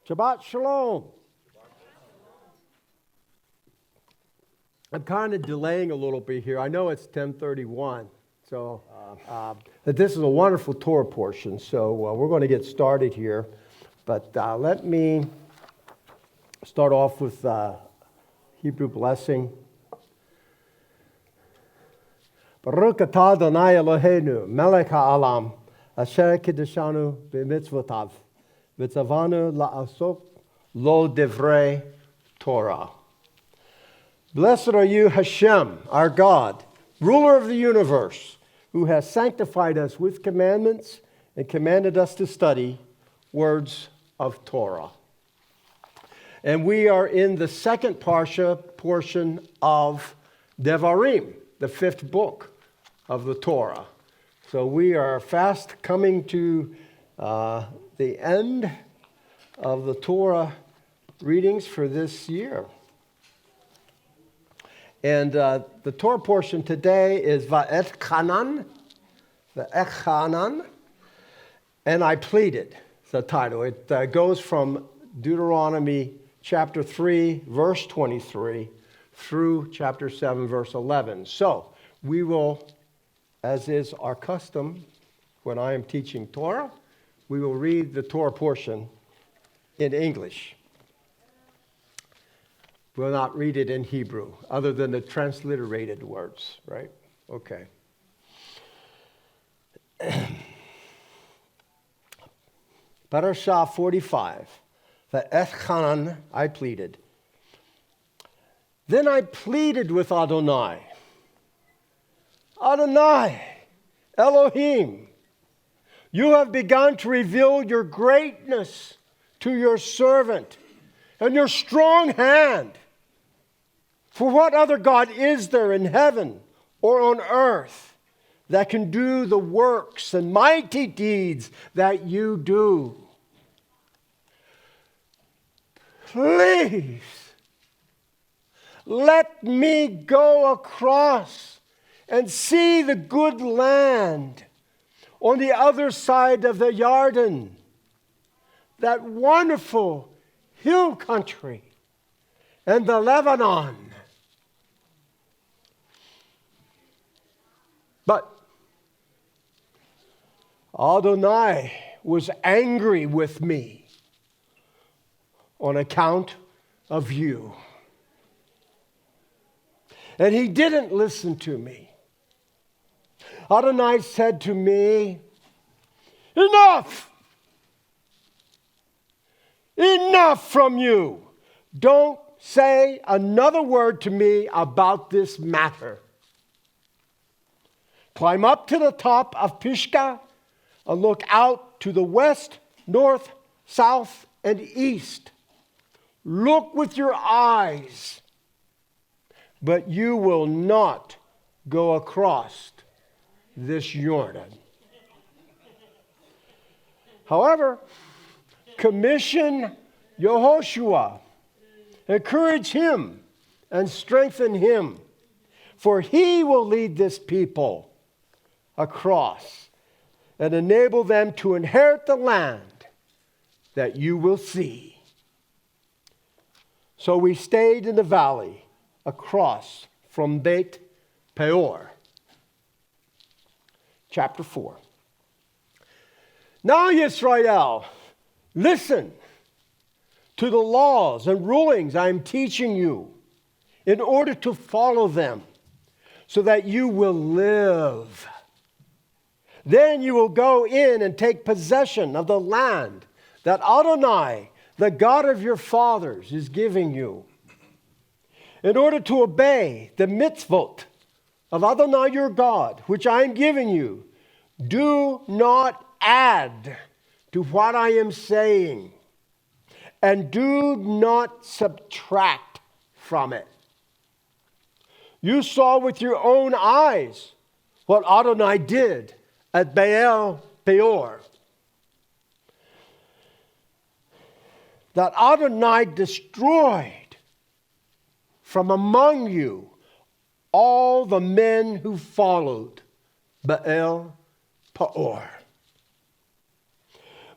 Shabbat Shalom. I'm kind of delaying a little bit here. I know it's 10:31, so this is a wonderful Torah portion. So we're going to get started here, but let me start off with Hebrew blessing. Baruch atah Adonai Eloheinu, melech ha'alam, asher kiddushanu b'mitzvotav, v'tzavanu la'asok lo devrei Torah. Blessed are you, Hashem, our God, ruler of the universe, who has sanctified us with commandments and commanded us to study words of Torah. And we are in the second parsha portion of Devarim, the fifth book of the Torah. So we are fast coming to the end of the Torah readings for this year. And the Torah portion today is Va-etchanan, and I pleaded, it's the title. It goes from Deuteronomy chapter 3, verse 23, through chapter 7, verse 11. So we will, as is our custom when I am teaching Torah, we will read the Torah portion in English. We'll not read it in Hebrew, other than the transliterated words, right? Okay. Parashah 45. Va-etchanan, I pleaded. Then I pleaded with Adonai. Adonai, Elohim, you have begun to reveal your greatness to your servant and your strong hand. For what other God is there in heaven or on earth that can do the works and mighty deeds that you do? Please, let me go across and see the good land on the other side of the Jordan, that wonderful hill country, and the Lebanon. But Adonai was angry with me on account of you. And he didn't listen to me. Adonai said to me, enough! Enough from you! Don't say another word to me about this matter. Climb up to the top of Pisgah and look out to the west, north, south, and east. Look with your eyes, but you will not go across this Jordan. However, commission Yehoshua, encourage him and strengthen him, for he will lead this people across and enable them to inherit the land that you will see. So we stayed in the valley across from Beit Peor. Chapter 4. Now, Yisrael, listen to the laws and rulings I am teaching you in order to follow them so that you will live. Then you will go in and take possession of the land that Adonai, the God of your fathers, is giving you. In order to obey the mitzvot of Adonai your God, which I am giving you, do not add to what I am saying, and do not subtract from it. You saw with your own eyes what Adonai did at Baal Peor. That Adonai destroyed from among you all the men who followed Baal Peor.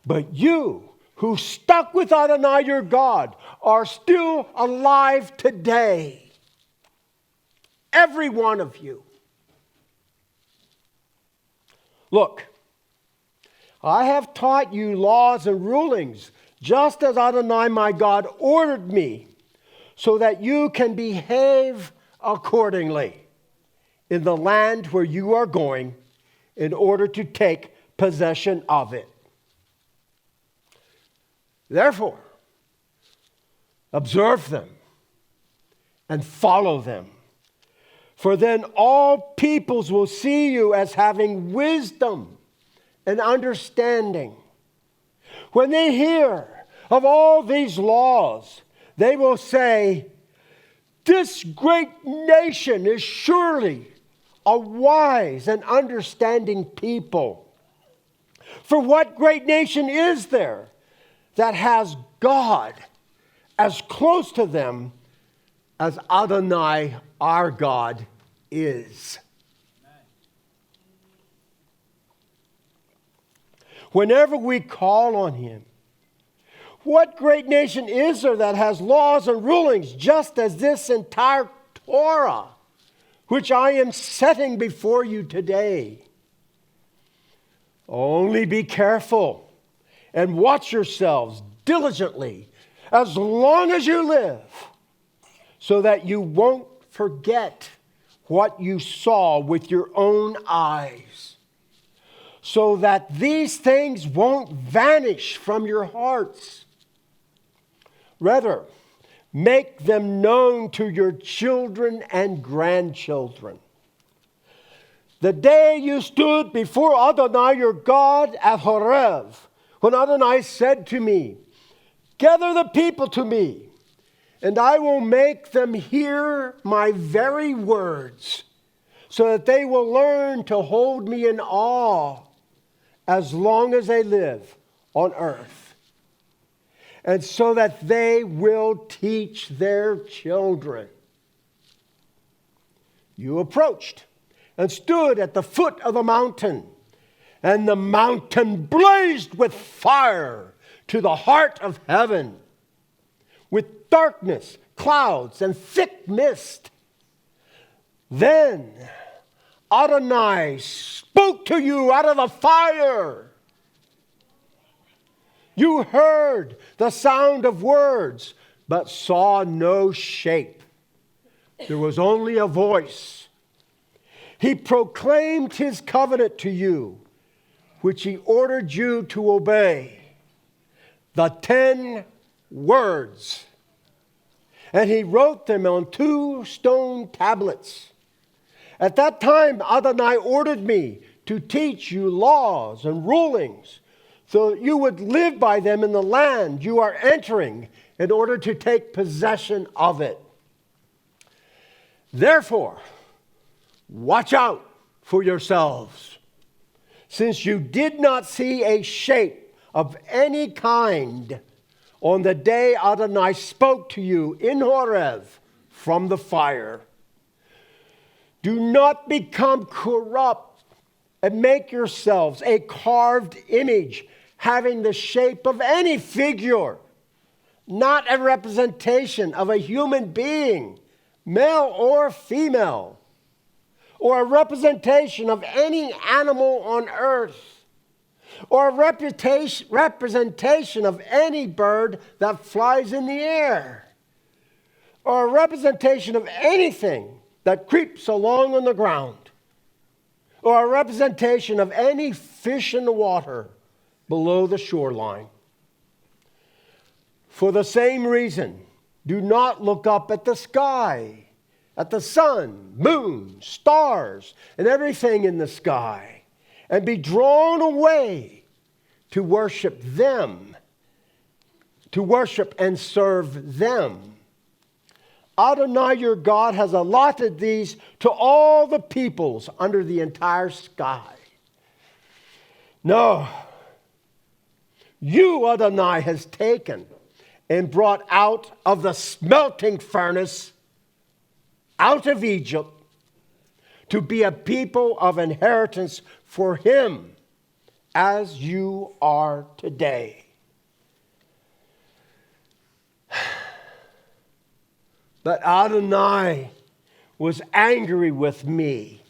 But you who stuck with Adonai your God are still alive today. Every one of you. Look, I have taught you laws and rulings, just as Adonai my God ordered me, so that you can behave accordingly in the land where you are going in order to take possession of it. Therefore, observe them and follow them. For then all peoples will see you as having wisdom and understanding. When they hear of all these laws, they will say, "This great nation is surely a wise and understanding people." For what great nation is there that has God as close to them as Adonai our God is? Whenever we call on him, what great nation is there that has laws and rulings just as this entire Torah, which I am setting before you today? Only be careful and watch yourselves diligently as long as you live, so that you won't forget what you saw with your own eyes, so that these things won't vanish from your hearts. Rather, make them known to your children and grandchildren. The day you stood before Adonai your God at Horeb, when Adonai said to me, "Gather the people to me, and I will make them hear my very words, so that they will learn to hold me in awe as long as they live on earth, and so that they will teach their children." You approached and stood at the foot of the mountain, and the mountain blazed with fire to the heart of heaven, with darkness, clouds, and thick mist. Then Adonai spoke to you out of the fire. You heard the sound of words, but saw no shape. There was only a voice. He proclaimed his covenant to you, which he ordered you to obey, the 10 words. And he wrote them on 2 stone tablets. At that time, Adonai ordered me to teach you laws and rulings, so that you would live by them in the land you are entering in order to take possession of it. Therefore, watch out for yourselves, since you did not see a shape of any kind on the day Adonai spoke to you in Horeb from the fire. Do not become corrupt and make yourselves a carved image having the shape of any figure, not a representation of a human being, male or female, or a representation of any animal on earth, or a representation of any bird that flies in the air, or a representation of anything that creeps along on the ground, or a representation of any fish in the water below the shoreline. For the same reason, do not look up at the sky, at the sun, moon, stars, and everything in the sky, and be drawn away to worship them, to worship and serve them. Adonai your God has allotted these to all the peoples under the entire sky. No, you, Adonai, has taken and brought out of the smelting furnace, out of Egypt, to be a people of inheritance for him, as you are today. that Adonai was angry with me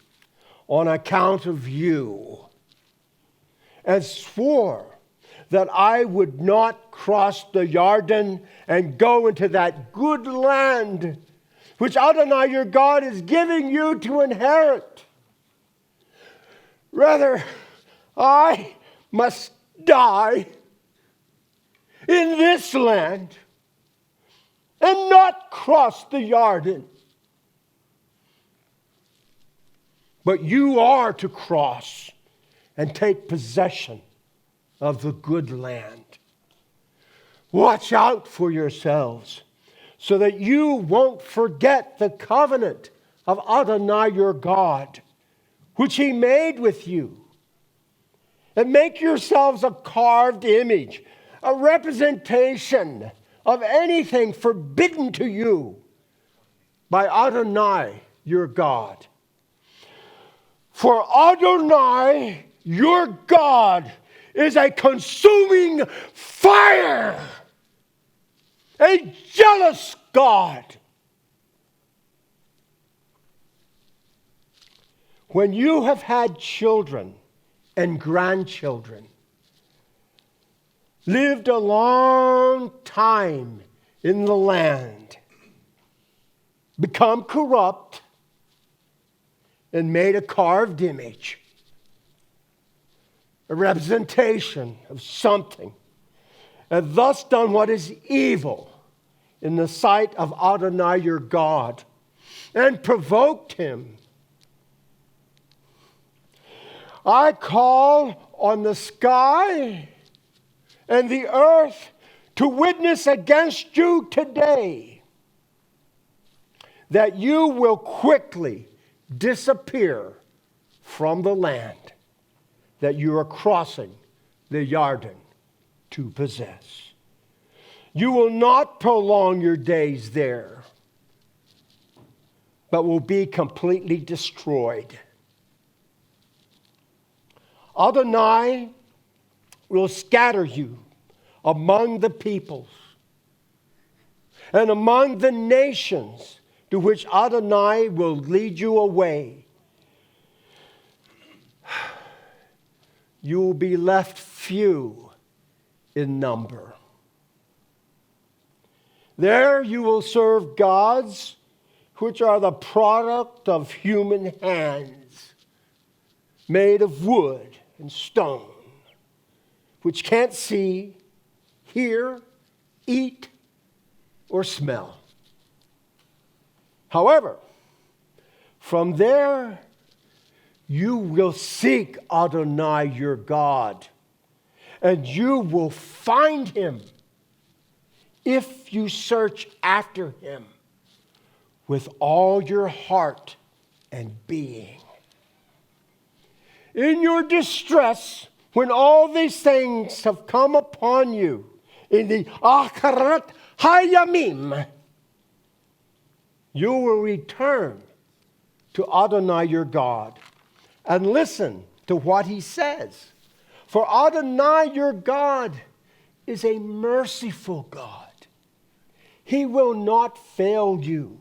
on account of you, and swore that I would not cross the Jordan and go into that good land which Adonai your God is giving you to inherit. Rather, I must die in this land and not cross the Jordan. But you are to cross and take possession of the good land. Watch out for yourselves so that you won't forget the covenant of Adonai your God, which he made with you. And make yourselves a carved image, a representation of anything forbidden to you by Adonai your God. For Adonai your God is a consuming fire, a jealous God. When you have had children and grandchildren, lived a long time in the land, become corrupt, and made a carved image, a representation of something, and thus done what is evil in the sight of Adonai your God, and provoked him, I call on the sky and the earth to witness against you today that you will quickly disappear from the land that you are crossing the Jordan to possess. You will not prolong your days there, but will be completely destroyed. Adonai will scatter you among the peoples and among the nations to which Adonai will lead you away. You will be left few in number. There you will serve gods which are the product of human hands, made of wood and stone, which can't see, hear, eat, or smell. However, from there you will seek Adonai your God, and you will find him if you search after him with all your heart and being. In your distress, when all these things have come upon you, in the Acharat Hayamim, you will return to Adonai your God and listen to what he says. For Adonai your God is a merciful God. He will not fail you,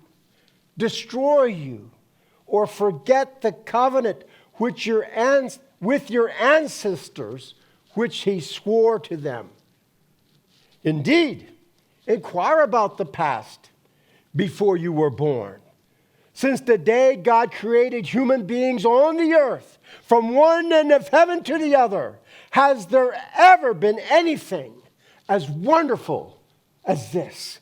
destroy you, or forget the covenant which with your ancestors, which he swore to them. Indeed, inquire about the past before you were born. Since the day God created human beings on the earth, from one end of heaven to the other, has there ever been anything as wonderful as this?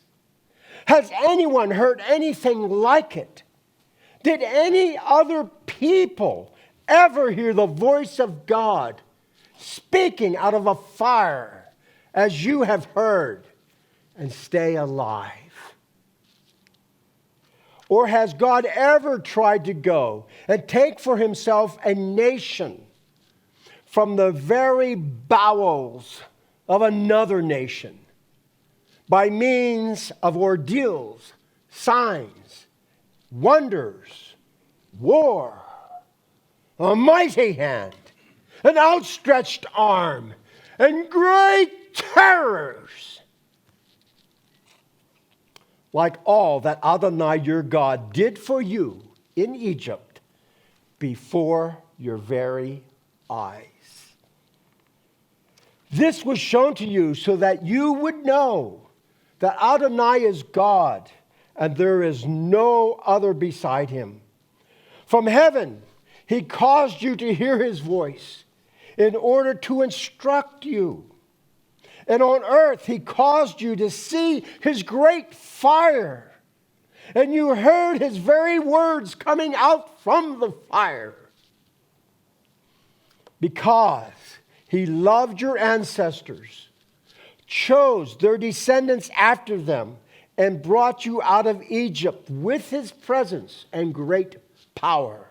Has anyone heard anything like it? Did any other people ever hear the voice of God speaking out of a fire as you have heard and stay alive? Or has God ever tried to go and take for himself a nation from the very bowels of another nation by means of ordeals, signs, wonders, war, a mighty hand, an outstretched arm, and great terrors? like all that Adonai your God did for you in Egypt before your very eyes. This was shown to you so that you would know that Adonai is God and there is no other beside him. From heaven, he caused you to hear his voice in order to instruct you. And on earth, he caused you to see his great fire. And you heard his very words coming out from the fire. Because he loved your ancestors, chose their descendants after them, and brought you out of Egypt with his presence and great power,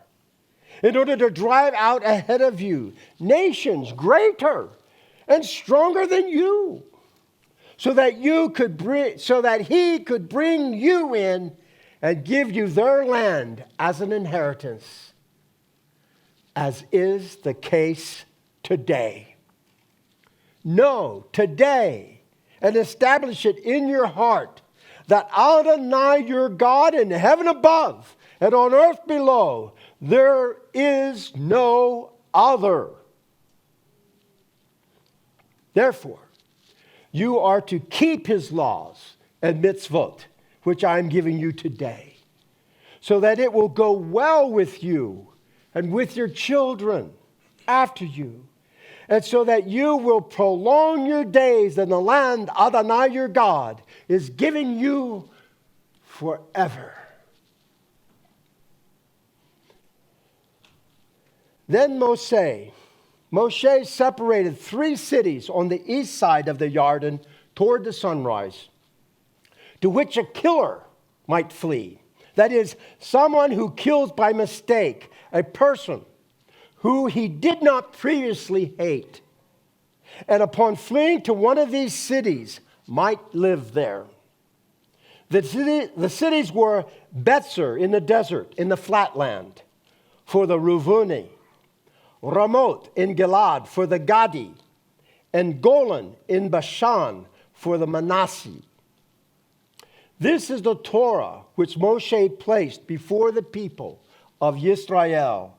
in order to drive out ahead of you nations greater and stronger than you, so that he could bring you in and give you their land as an inheritance, as is the case today. Know today and establish it in your heart that Adonai your God in heaven above and on earth below, there is no other. Therefore, you are to keep his laws and mitzvot, which I am giving you today, so that it will go well with you and with your children after you, and so that you will prolong your days in the land Adonai your God is giving you forever. Then Moshe separated 3 cities on the east side of the Jordan toward the sunrise, to which a killer might flee. That is, someone who kills by mistake a person who he did not previously hate, and upon fleeing to one of these cities might live there. The cities were Betzer in the desert, in the flatland, for the Reuveni, Ramoth in Gilad for the Gadi, and Golan in Bashan for the Manasseh. This is the Torah which Moshe placed before the people of Israel.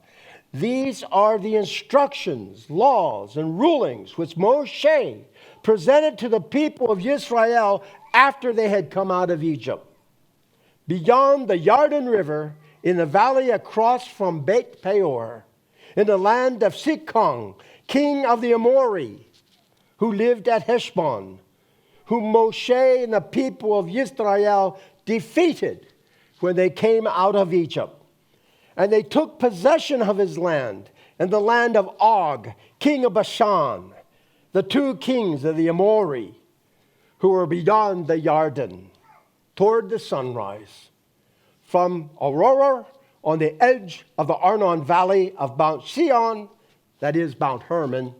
These are the instructions, laws, and rulings which Moshe presented to the people of Israel after they had come out of Egypt. Beyond the Jordan River, in the valley across from Beit Peor, in the land of Sihon, king of the Amori, who lived at Heshbon, whom Moshe and the people of Israel defeated when they came out of Egypt. And they took possession of his land and the land of Og, king of Bashan, the 2 kings of the Amori, who were beyond the Jordan, toward the sunrise, from Aurora on the edge of the Arnon Valley of Mount Sion, that is Mount Hermon,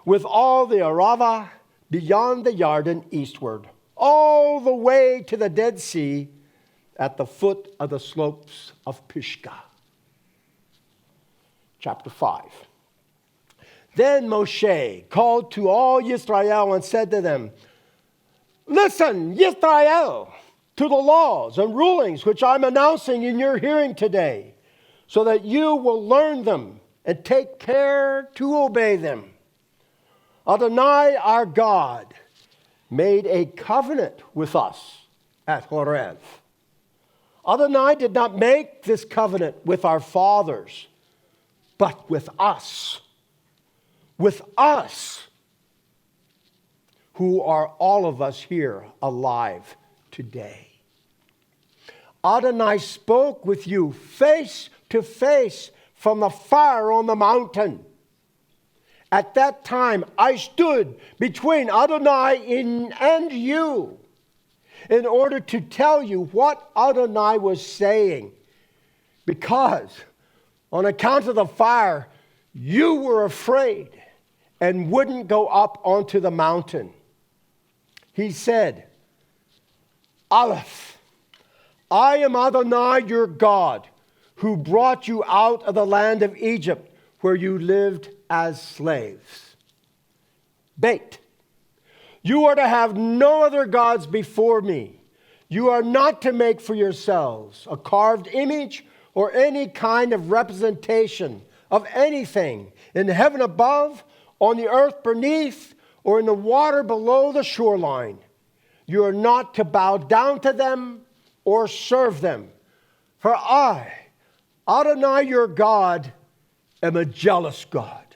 with all the Arava beyond the Jordan eastward, all the way to the Dead Sea at the foot of the slopes of Pisgah. Chapter 5. Then Moshe called to all Israel and said to them, "Listen, Israel, to the laws and rulings which I'm announcing in your hearing today, so that you will learn them and take care to obey them. Adonai, our God, made a covenant with us at Horeb. Adonai did not make this covenant with our fathers, but with us, who are all of us here alive today. Adonai spoke with you face to face from the fire on the mountain. At that time, I stood between Adonai and you in order to tell you what Adonai was saying, because on account of the fire, you were afraid and wouldn't go up onto the mountain. He said, Aleph, I am Adonai your God, who brought you out of the land of Egypt, where you lived as slaves. Beit, you are to have no other gods before me. You are not to make for yourselves a carved image or any kind of representation of anything in heaven above, on the earth beneath, or in the water below the shoreline. You are not to bow down to them or serve them. For I, Adonai your God, am a jealous God,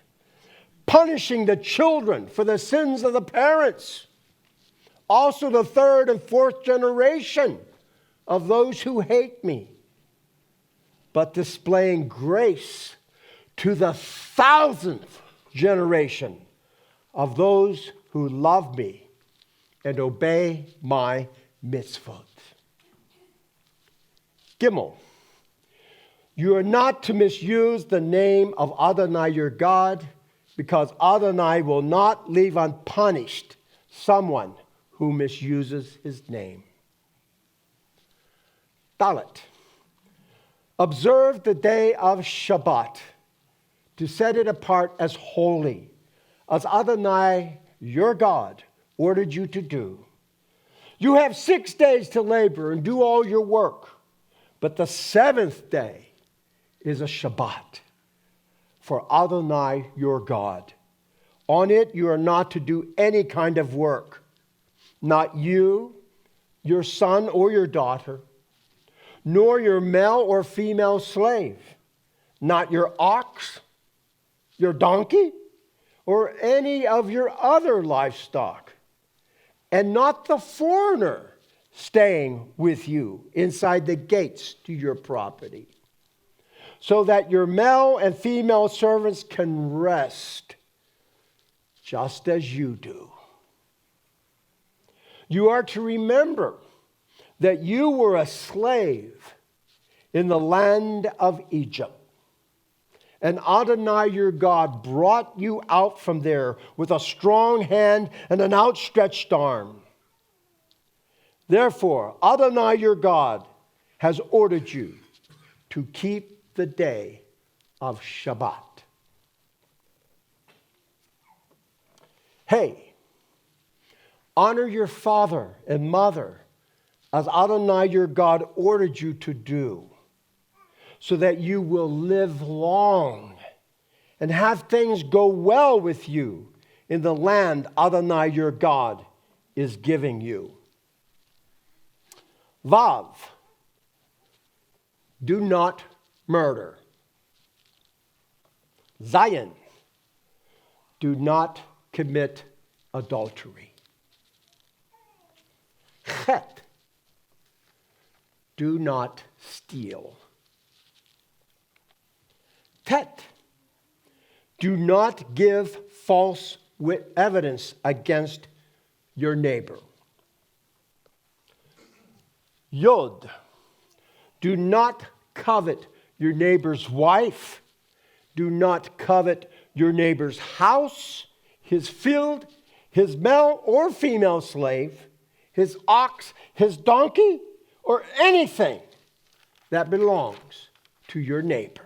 punishing the children for the sins of the parents, also the third and fourth generation of those who hate me, but displaying grace to the 1,000th generation of those who love me and obey my mitzvot. Gimel, you are not to misuse the name of Adonai your God, because Adonai will not leave unpunished someone who misuses his name. Dalet, observe the day of Shabbat to set it apart as holy, as Adonai your God ordered you to do. You have 6 days to labor and do all your work, but the 7th day is a Shabbat for Adonai your God. On it you are not to do any kind of work, not you, your son or your daughter, nor your male or female slave, not your ox, your donkey, or any of your other livestock, and not the foreigner staying with you inside the gates to your property, so that your male and female servants can rest just as you do. You are to remember that you were a slave in the land of Egypt, and Adonai your God brought you out from there with a strong hand and an outstretched arm. Therefore, Adonai your God has ordered you to keep the day of Shabbat. Hey, honor your father and mother as Adonai your God ordered you to do, so that you will live long and have things go well with you in the land Adonai your God is giving you. Vav, do not murder. Zayin, do not commit adultery. Chet, do not steal. Tet, do not give false evidence against your neighbor. Yod, do not covet your neighbor's wife. Do not covet your neighbor's house, his field, his male or female slave, his ox, his donkey, or anything that belongs to your neighbor.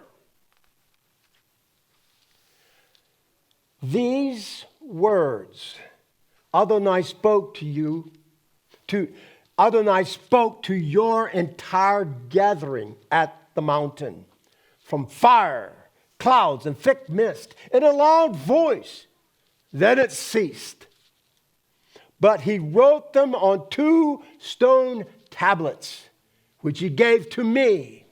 These words Adonai spoke to you, Adonai spoke to your entire gathering at the mountain, from fire, clouds, and thick mist, in a loud voice. Then it ceased. But he wrote them on 2 stone tablets, which he gave to me.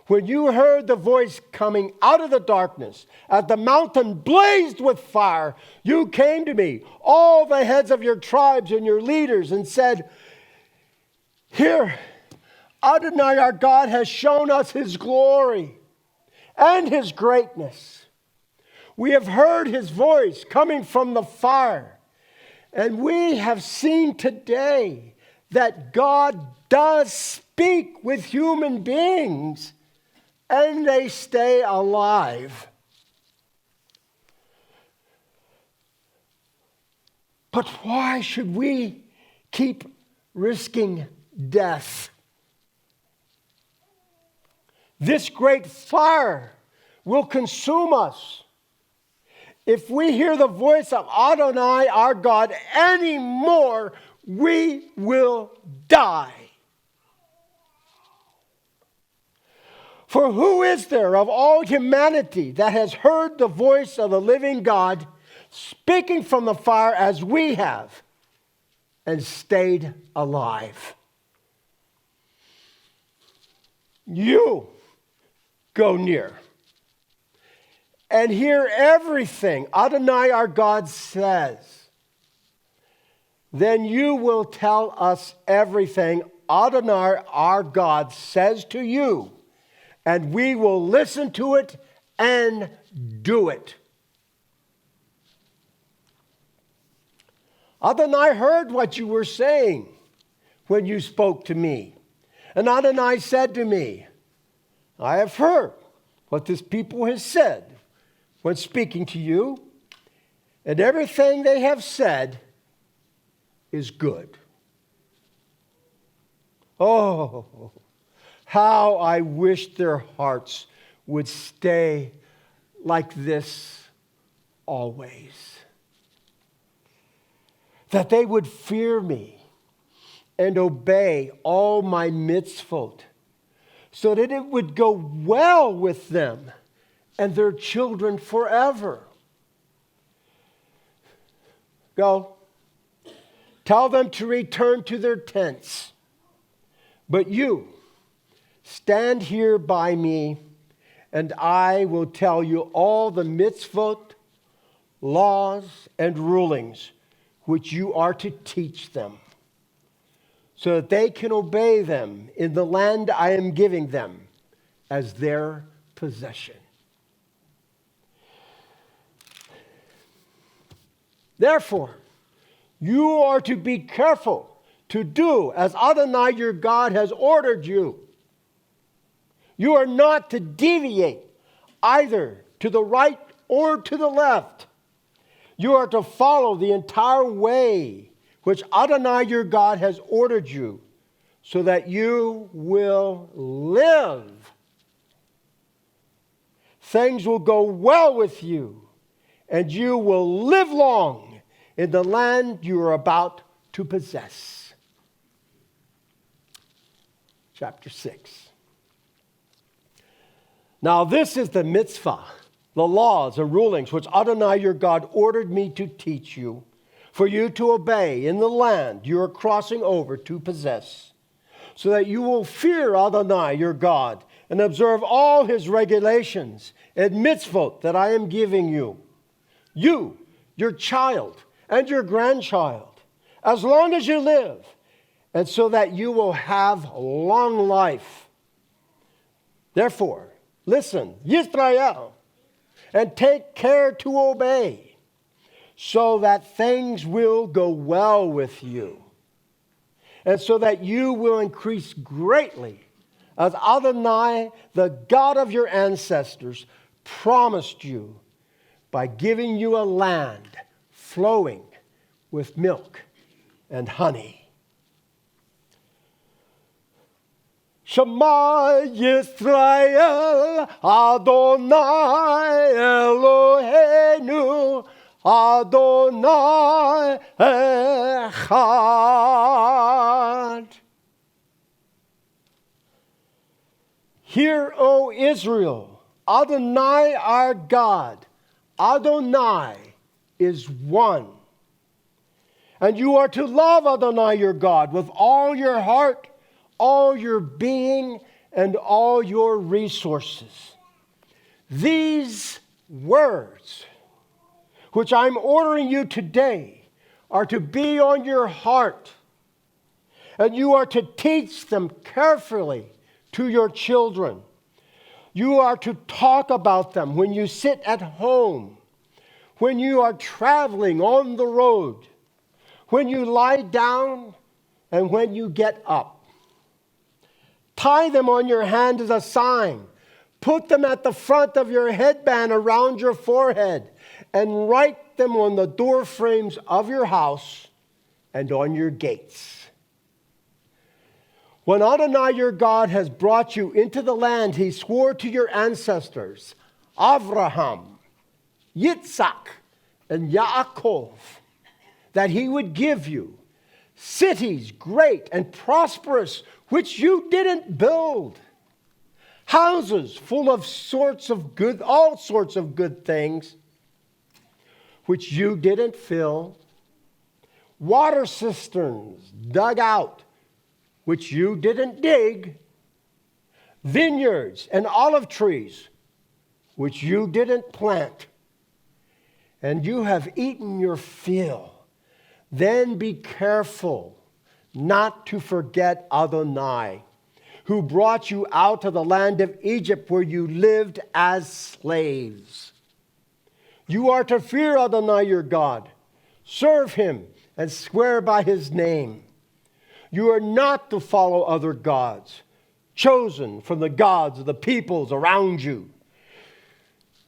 When you heard the voice coming out of the darkness, as the mountain blazed with fire, you came to me, all the heads of your tribes and your leaders, and said, "Here, Adonai our God has shown us his glory and his greatness. We have heard his voice coming from the fire, and we have seen today that God does speak with human beings, and they stay alive. But why should we keep risking death? This great fire will consume us. If we hear the voice of Adonai our God anymore, we will die. For who is there of all humanity that has heard the voice of the living God speaking from the fire as we have and stayed alive? You go near and hear everything Adonai our God says. Then you will tell us everything Adonai our God says to you, and we will listen to it and do it. Adonai heard what you were saying when you spoke to me. And Adonai said to me, I have heard what this people has said when speaking to you, and everything they have said is good. Oh, how I wish their hearts would stay like this always. That they would fear me and obey all my mitzvot, so that it would go well with them and their children forever. Go. Tell them to return to their tents. But you, stand here by me, and I will tell you all the mitzvot, laws, and rulings which you are to teach them, so that they can obey them in the land I am giving them as their possession. Therefore, you are to be careful to do as Adonai your God has ordered you. You are not to deviate either to the right or to the left. You are to follow the entire way which Adonai your God has ordered you, so that you will live. Things will go well with you, and you will live long in the land you are about to possess. Chapter 6. Now this is the mitzvah, the laws and rulings which Adonai your God ordered me to teach you, for you to obey in the land you are crossing over to possess, so that you will fear Adonai your God and observe all his regulations and mitzvot that I am giving you, your child, and your grandchild, as long as you live, and so that you will have long life. Therefore, listen, Yisrael, and take care to obey, so that things will go well with you, and so that you will increase greatly, as Adonai, the God of your ancestors, promised you by giving you a land flowing with milk and honey. Shema Yisrael, Adonai Eloheinu, Adonai Echad. Hear, O Israel, Adonai our God, Adonai is one. And you are to love Adonai your God with all your heart, all your being, and all your resources. These words, which I'm ordering you today, are to be on your heart, and you are to teach them carefully to your children. You are to talk about them when you sit at home, when you are traveling on the road, when you lie down, and when you get up. Tie them on your hand as a sign. Put them at the front of your headband around your forehead, and write them on the door frames of your house and on your gates. When Adonai your God has brought you into the land he swore to your ancestors, Abraham, Yitzhak, and Yaakov, that he would give you, cities great and prosperous, which you didn't build, houses full of all sorts of good things, which you didn't fill, water cisterns dug out, which you didn't dig, vineyards and olive trees, which you didn't plant, and you have eaten your fill. Then be careful not to forget Adonai, who brought you out of the land of Egypt, where you lived as slaves. You are to fear Adonai your God, serve him, and swear by his name. You are not to follow other gods, chosen from the gods of the peoples around you,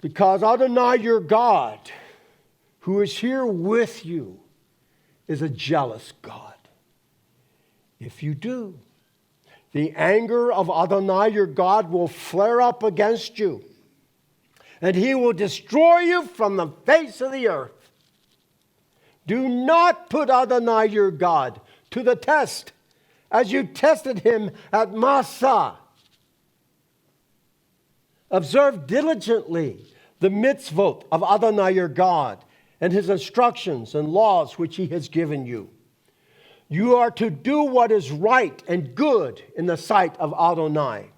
because Adonai your God, who is here with you, is a jealous God. If you do, the anger of Adonai your God will flare up against you, and he will destroy you from the face of the earth. Do not put Adonai your God to the test, as you tested him at Massah. Observe diligently the mitzvot of Adonai your God and his instructions and laws which he has given you. You are to do what is right and good in the sight of Adonai,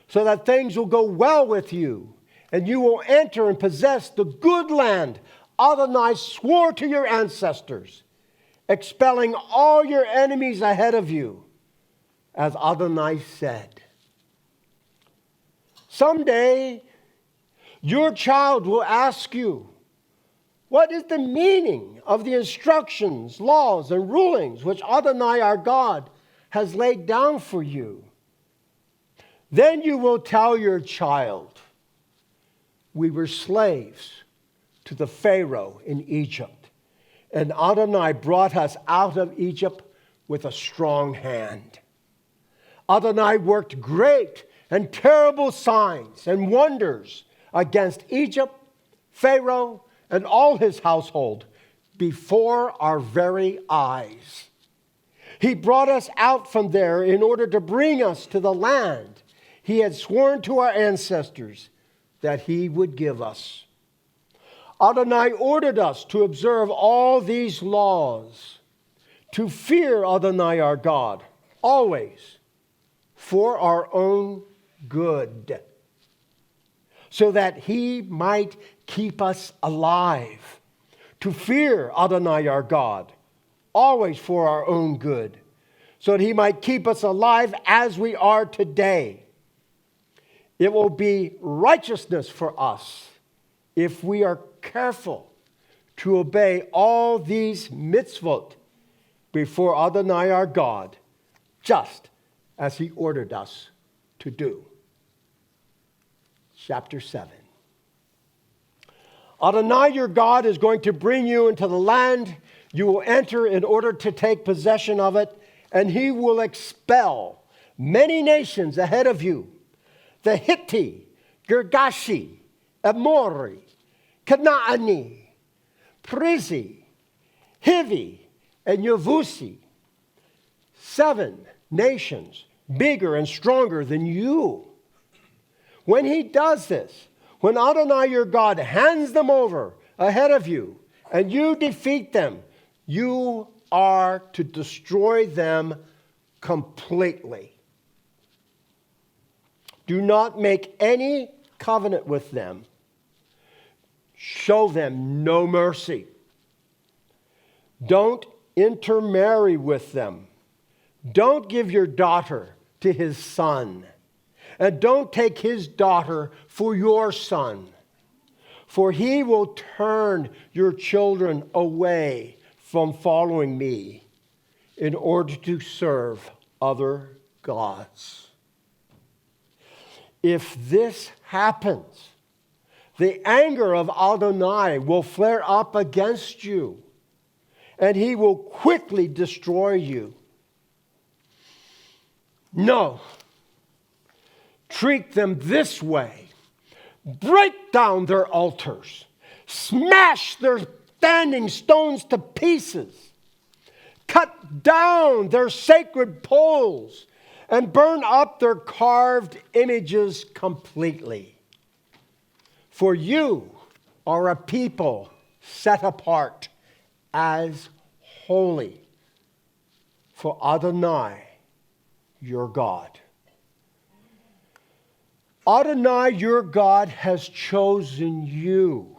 so that things will go well with you, and you will enter and possess the good land Adonai swore to your ancestors, expelling all your enemies ahead of you, as Adonai said. Someday, your child will ask you, what is the meaning of the instructions, laws, and rulings which Adonai our God has laid down for you? Then you will tell your child, we were slaves to the Pharaoh in Egypt, and Adonai brought us out of Egypt with a strong hand. Adonai worked great and terrible signs and wonders against Egypt, Pharaoh, and all his household before our very eyes. He brought us out from there in order to bring us to the land he had sworn to our ancestors that he would give us. Adonai ordered us to observe all these laws, to fear Adonai our God, always for our own good, so that he might keep us alive. To fear Adonai our God, always for our own good, so that he might keep us alive as we are today. It will be righteousness for us if we are careful to obey all these mitzvot before Adonai our God, just as he ordered us to do. Chapter 7. Adonai your God is going to bring you into the land you will enter in order to take possession of it, and he will expel many nations ahead of you: the Hittite, Girgashi, Amori, Canaani, Perizi, Hivi, and Yevusi. 7 nations bigger and stronger than you. When he does this, when Adonai your God hands them over ahead of you and you defeat them, you are to destroy them completely. Do not make any covenant with them. Show them no mercy. Don't intermarry with them. Don't give your daughter to his son, and don't take his daughter for your son, for he will turn your children away from following me in order to serve other gods. If this happens, the anger of Adonai will flare up against you, and he will quickly destroy you. No. Treat them this way. Break down their altars. Smash their standing stones to pieces. cut down their sacred poles, and burn up their carved images completely. For you are a people set apart as holy for Adonai, your God. Adonai, your God, has chosen you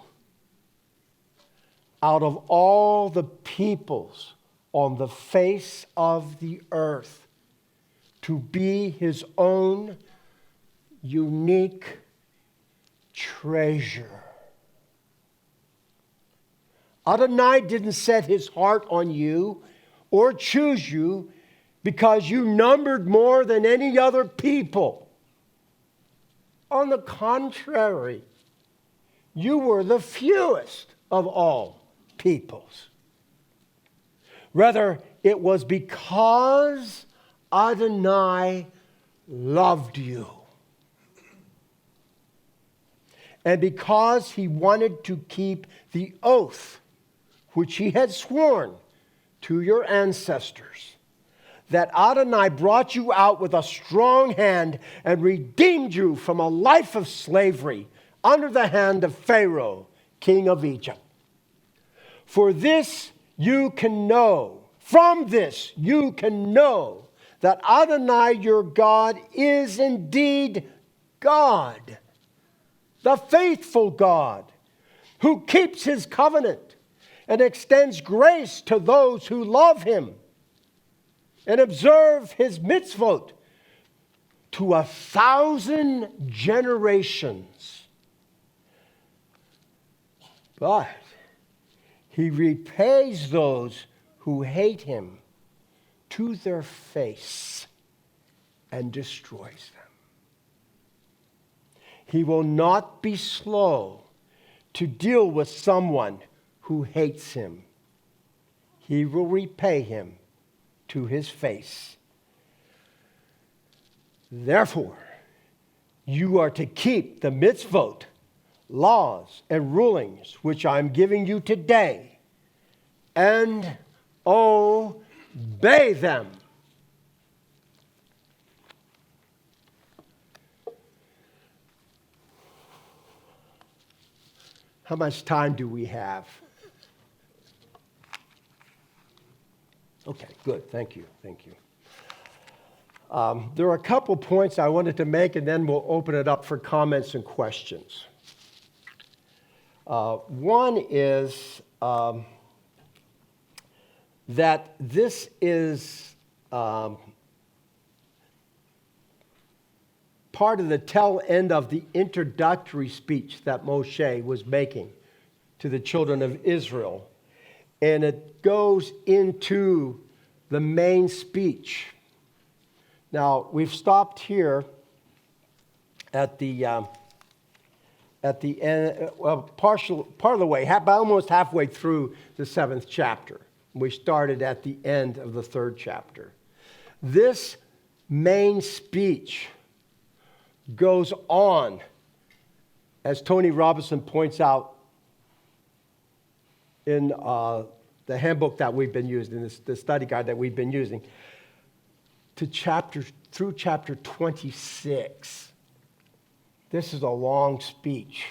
out of all the peoples on the face of the earth to be his own unique treasure. Adonai didn't set his heart on you or choose you because you numbered more than any other people. On the contrary, you were the fewest of all peoples. Rather, it was because Adonai loved you. And because he wanted to keep the oath which he had sworn to your ancestors, that Adonai brought you out with a strong hand and redeemed you from a life of slavery under the hand of Pharaoh, king of Egypt. For this you can know, from this you can know that Adonai your God is indeed God, the faithful God, who keeps his covenant and extends grace to those who love him and observe his mitzvot to 1,000 generations. But he repays those who hate him to their face and destroys them. He will not be slow to deal with someone who hates him. He will repay him to his face. Therefore, you are to keep the mitzvot, laws, and rulings which I am giving you today, and obey them. How much time do we have? Okay, good. Thank you. Thank you. There are a couple points I wanted to make, and then we'll open it up for comments and questions. One is that this is part of the tail end of the introductory speech that Moshe was making to the children of Israel. And it goes into the main speech. Now, we've stopped here at the end, part of the way, almost halfway through the 7th chapter. We started at the end of the 3rd chapter. This main speech goes on, as Tony Robinson points out in the handbook that we've been using, the study guide that we've been using, through chapter 26. This is a long speech.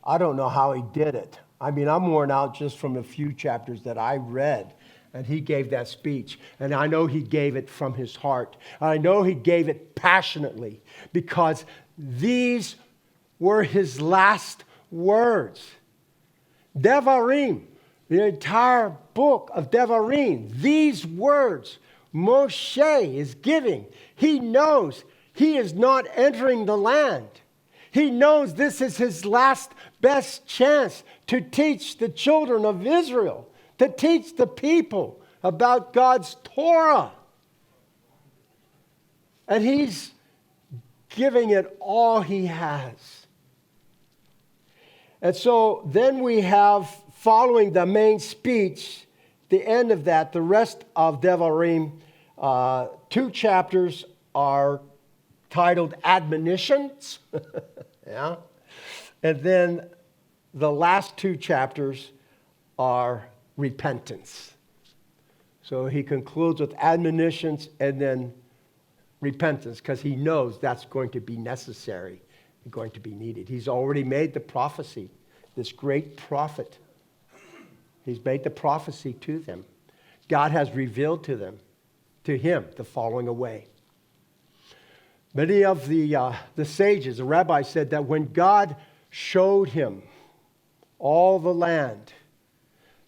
I don't know how he did it. I mean, I'm worn out just from a few chapters that I read. And he gave that speech. And I know he gave it from his heart. I know he gave it passionately because these were his last words. Devarim, the entire book of Devarim, these words Moshe is giving. He knows he is not entering the land. He knows this is his last best chance to teach the children of Israel, to teach the people about God's Torah. And he's giving it all he has. And so then we have, following the main speech, the end of that, the rest of Devarim, 2 chapters are titled Admonitions. Yeah. And then the last 2 chapters are repentance. So he concludes with admonitions and then repentance, because he knows that's going to be necessary and going to be needed. He's already made the prophecy, this great prophet. He's made the prophecy to them. God has revealed to him, the falling away. Many of the sages, the rabbis said that when God showed him all the land,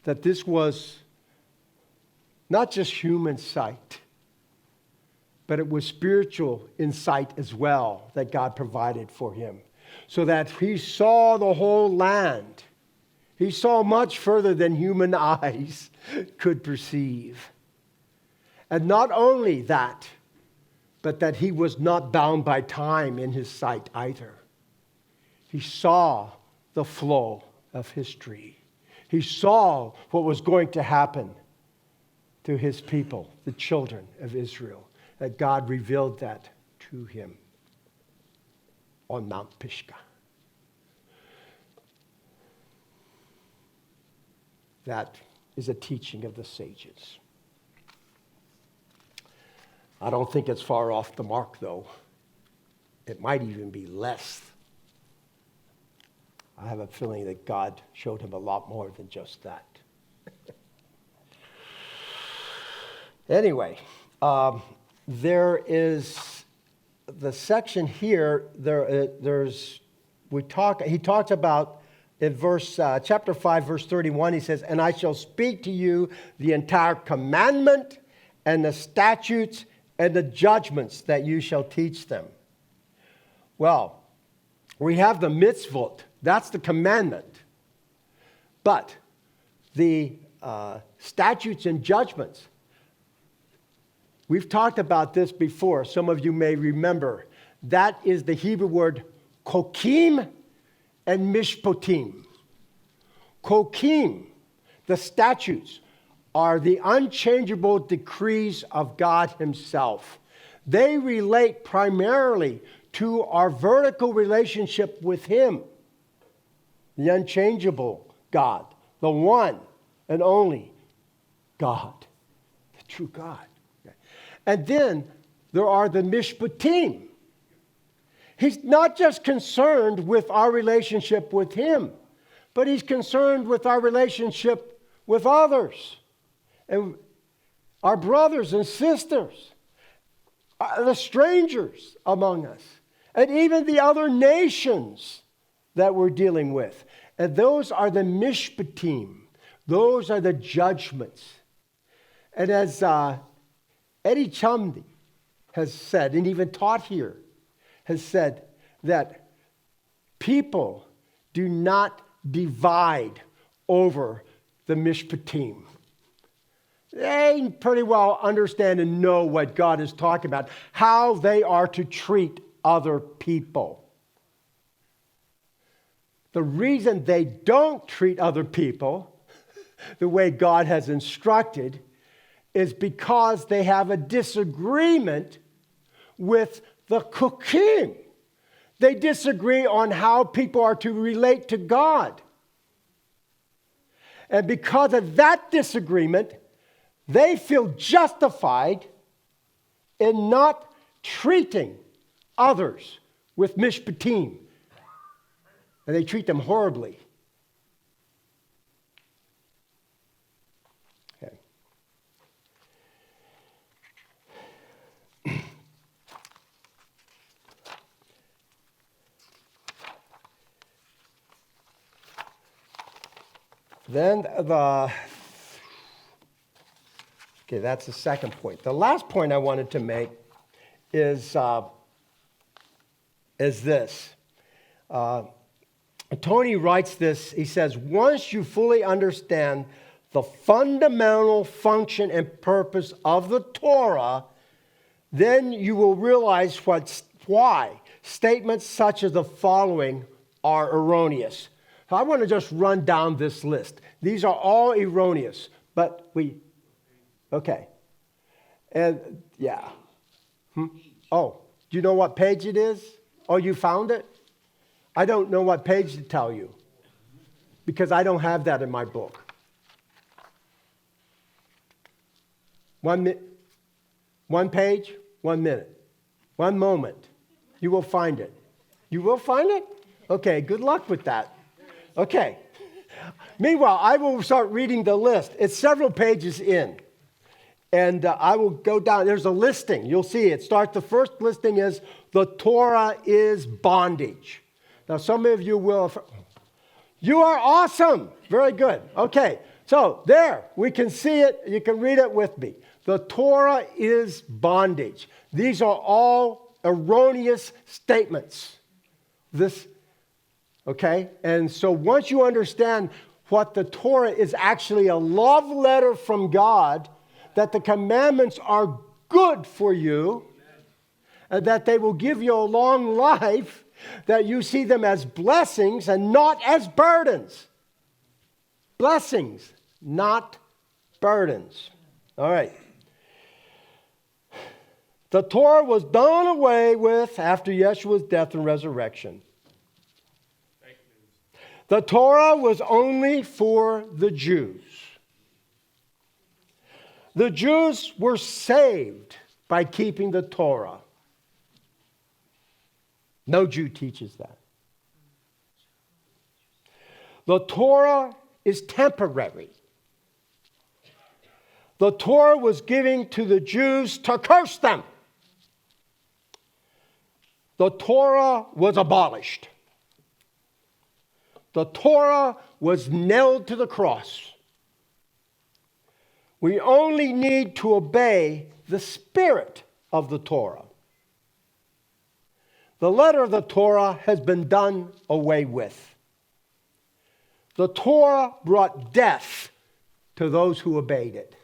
that this was not just human sight, but it was spiritual insight as well that God provided for him. So that he saw the whole land. He saw much further than human eyes could perceive. And not only that, but that he was not bound by time in his sight either. He saw the flow of history. He saw what was going to happen to his people, the children of Israel, that God revealed that to him on Mount Pisgah. That is a teaching of the sages. I don't think it's far off the mark, though. It might even be less. I have a feeling that God showed him a lot more than just that. Anyway, there is the section here. He talks about in chapter 5, verse 31. He says, "And I shall speak to you the entire commandment and the statutes and the judgments that you shall teach them." Well, we have the mitzvot. That's the commandment. But the statutes and judgments, we've talked about this before. Some of you may remember. That is the Hebrew word kokim and mishpotim. Kokim, the statutes, are the unchangeable decrees of God himself. They relate primarily to our vertical relationship with him, the unchangeable God, the one and only God, the true God. And then there are the mishpatim. He's not just concerned with our relationship with him, but he's concerned with our relationship with others. And our brothers and sisters, the strangers among us, and even the other nations that we're dealing with. And those are the mishpatim. Those are the judgments. And as Eddie Chumney has said, and even taught here, has said that people do not divide over the mishpatim. They pretty well understand and know what God is talking about, how they are to treat other people. The reason they don't treat other people the way God has instructed is because they have a disagreement with the kokim. They disagree on how people are to relate to God. And because of that disagreement, they feel justified in not treating others with mishpatim. And they treat them horribly. Okay. Then that's the second point. The last point I wanted to make is this. Tony writes this. He says, once you fully understand the fundamental function and purpose of the Torah, then you will realize why statements such as the following are erroneous. So I want to just run down this list. These are all erroneous, but okay. And yeah. Oh, do you know what page it is? Oh, you found it? I don't know what page to tell you because I don't have that in my book. One page, 1 minute, 1 moment. You will find it. You will find it? Okay, good luck with that. Okay. Meanwhile, I will start reading the list. It's several pages in. And I will go down. There's a listing. You'll see it. The first listing is the Torah is bondage. Now, some of you will. You are awesome. Very good. Okay. So there, we can see it. You can read it with me. The Torah is bondage. These are all erroneous statements. Okay? And so once you understand what the Torah is actually a love letter from God, that the commandments are good for you, and that they will give you a long life, that you see them as blessings and not as burdens. Blessings, not burdens. All right. The Torah was done away with after Yeshua's death and resurrection. The Torah was only for the Jews. The Jews were saved by keeping the Torah. No Jew teaches that. The Torah is temporary. The Torah was given to the Jews to curse them. The Torah was abolished. The Torah was nailed to the cross. We only need to obey the spirit of the Torah. The letter of the Torah has been done away with. The Torah brought death to those who obeyed it.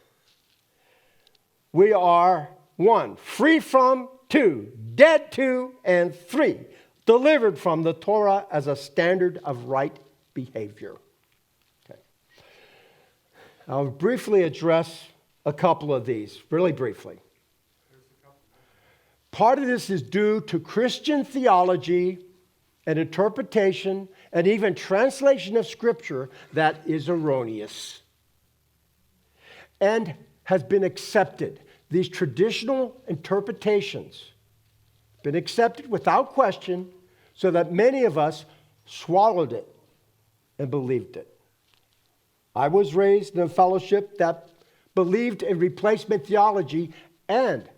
We are 1, free from; 2, dead to; and 3, delivered from the Torah as a standard of right behavior. Okay. I'll briefly address a couple of these, really briefly. Part of this is due to Christian theology and interpretation and even translation of Scripture that is erroneous and has been accepted. These traditional interpretations been accepted without question, so that many of us swallowed it and believed it. I was raised in a fellowship that believed in replacement theology, and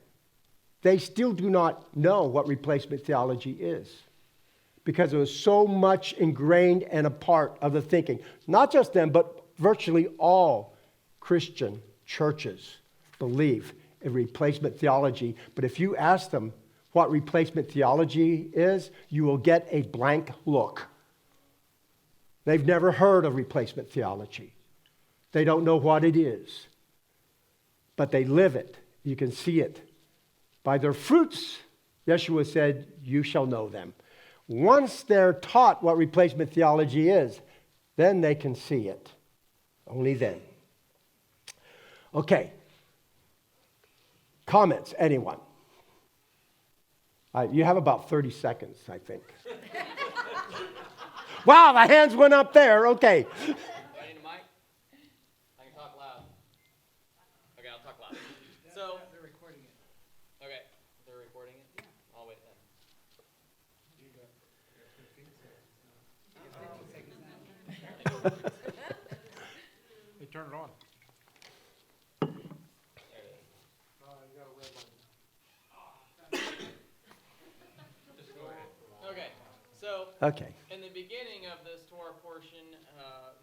they still do not know what replacement theology is, because it was so much ingrained and a part of the thinking. Not just them, but virtually all Christian churches believe in replacement theology. But if you ask them what replacement theology is, you will get a blank look. They've never heard of replacement theology. They don't know what it is. But they live it. You can see it. By their fruits, Yeshua said, you shall know them. Once they're taught what replacement theology is, then they can see it. Only then. Okay. Comments, anyone? You have about 30 seconds, I think. Wow, the hands went up there. Okay. Do I need a mic? I can talk loud. Okay, I'll talk loud. So They're recording it. okay, they're recording it? Yeah. I'll wait then. You got 15 seconds now. Hey, turn it on. There it is. You got a red one. Just go ahead. Okay, so Okay. in the beginning of this Torah portion,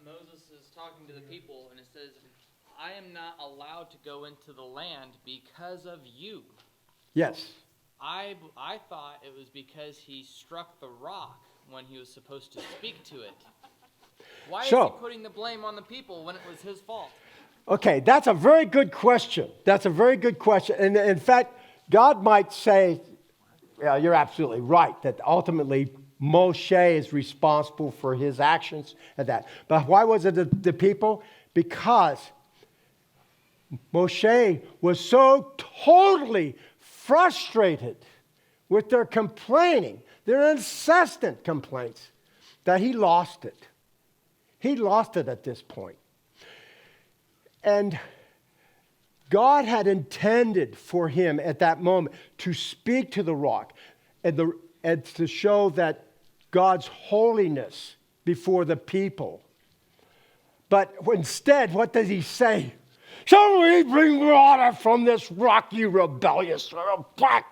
Moses is talking to the people, and it says, I am not allowed to go into the land because of you. Yes. I thought it was because he struck the rock when he was supposed to speak to it. Why is he putting the blame on the people when it was his fault? Okay, that's a very good question. That's a very good question. And in fact, God might say, yeah, you're absolutely right, that ultimately Moshe is responsible for his actions and that. But why was it the people? Because Moshe was so totally frustrated with their complaining, their incessant complaints, that he lost it. He lost it at this point. And God had intended for him at that moment to speak to the rock and to show that God's holiness before the people. But instead, what does he say? Shall we bring water from this rock, you rebellious little black?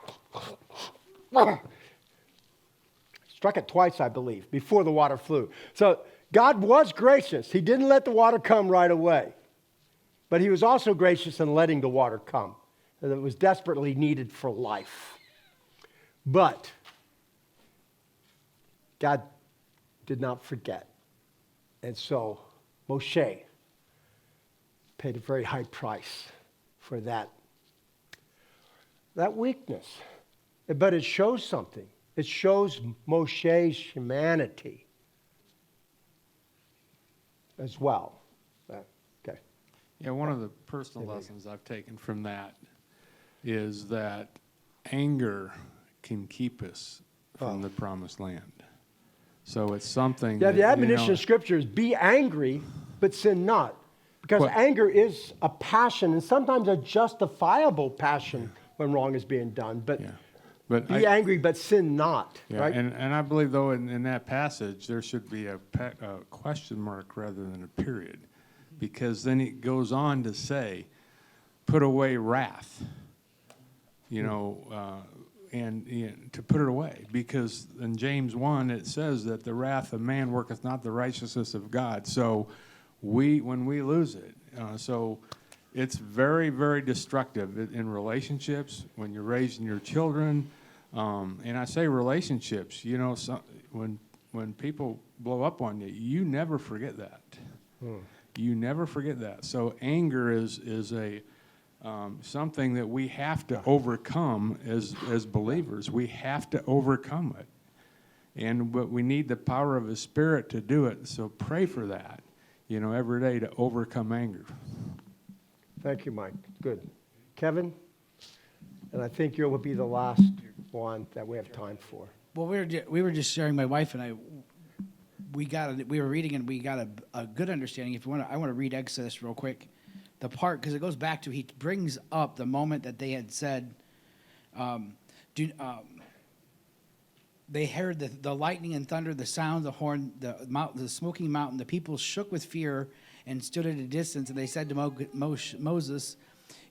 Struck it twice, I believe, before the water flew. So God was gracious. He didn't let the water come right away. But he was also gracious in letting the water come. And it was desperately needed for life. But God did not forget. And so Moshe paid a very high price for that weakness. But it shows something. It shows Moshe's humanity as well. Okay. Yeah, one of the personal lessons I've taken from that is that anger can keep us from the promised land. So it's something the admonition of Scripture is be angry, but sin not. Because anger is a passion, and sometimes a justifiable passion when wrong is being done. But be angry, but sin not. Yeah, right? And I believe, though, in that passage, there should be a question mark rather than a period. Because then it goes on to say, put away wrath. And to put it away. Because in James 1, it says that the wrath of man worketh not the righteousness of God. So when we lose it, so it's very, very destructive in relationships, when you're raising your children. And I say relationships, when people blow up on you, you never forget that. You never forget that. So anger is a something that we have to overcome as believers. We have to overcome it. But we need the power of His Spirit to do it. So pray for that, every day to overcome anger. Thank you, Mike. Good. Kevin? And I think you will be the last one that we have time for. Well, we were just sharing, my wife and I, we were reading and we got a good understanding. If you want, I want to read Exodus real quick. The part, because it goes back to, he brings up the moment that they had said, they heard the lightning and thunder, the sound of the horn, the smoking mountain. The people shook with fear and stood at a distance, and they said to Moses,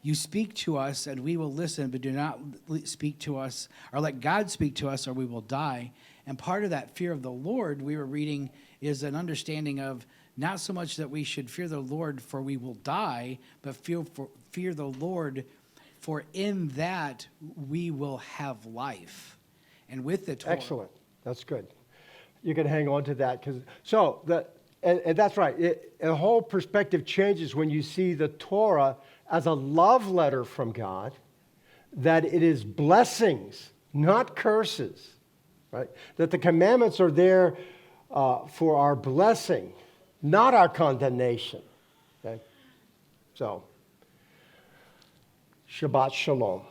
you speak to us, and we will listen, but do not speak to us, or let God speak to us, or we will die. And part of that fear of the Lord we were reading is an understanding of not so much that we should fear the Lord for we will die, but fear the Lord for in that we will have life. And with the Torah. Excellent. That's good. You can hang on to that. And that's right. The whole perspective changes when you see the Torah as a love letter from God, that it is blessings, not curses, right? That the commandments are there for our blessing, not our condemnation. Okay? So, Shabbat Shalom.